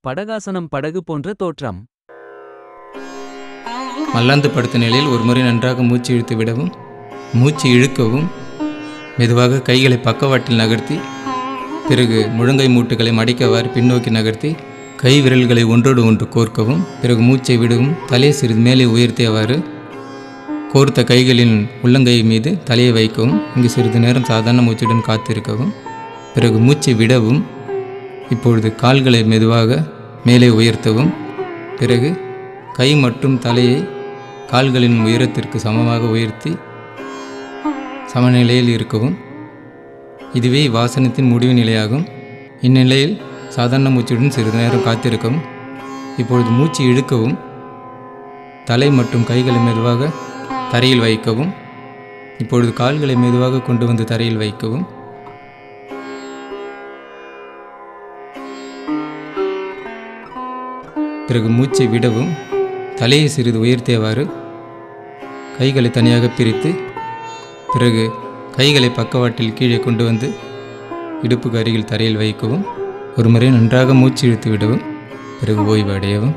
படகாசனம் படகு போன்ற தோற்றம். மல்லாந்து படுத்த நிலையில் ஒருமுறை நன்றாக மூச்சு இழுத்து விடவும், மூச்சு இழுக்கவும், மெதுவாக கைகளை பக்கவாட்டில் நகர்த்தி, பிறகு முழங்கை மூட்டுகளை மடிக்கவாறு பின்னோக்கி நகர்த்தி, கை விரல்களை ஒன்றோடு ஒன்று கோர்க்கவும், பிறகு மூச்சை விடவும், தலையை சிறிது மேலே உயர்த்தியவாறு கோர்த்த கைகளின் உள்ளங்கை மீது தலையை வைக்கவும். இங்கு சிறிது நேரம் சாதாரண மூச்சுடன் காத்திருக்கவும், பிறகு மூச்சை விடவும். இப்பொழுது கால்களை மெதுவாக மேலே உயர்த்தவும், பிறகு கை மற்றும் தலையை கால்களின் உயரத்திற்கு சமமாக உயர்த்தி சமநிலையில் இருக்கவும். இதுவே வாசனத்தின் முடிவு நிலையாகும். இந்நிலையில் சாதாரண மூச்சுடன் சிறிது நேரம் காத்திருக்கவும். இப்பொழுது மூச்சு இழுக்கவும், தலை மற்றும் கைகளை மெதுவாக தரையில் வைக்கவும். இப்பொழுது கால்களை மெதுவாக கொண்டு வந்து தரையில் வைக்கவும். பிறகு மூச்சை விடவும், தலையை சிறிது உயர்த்தியவாறு கைகளை தனியாக பிரித்து, பிறகு கைகளை பக்கவாட்டில் கீழே கொண்டு வந்து இடுப்புக்கு அருகில் தரையில் வைக்கவும். ஒரு முறை நன்றாக மூச்சு இழுத்து விடவும், பிறகு ஓய்வு அடையவும்.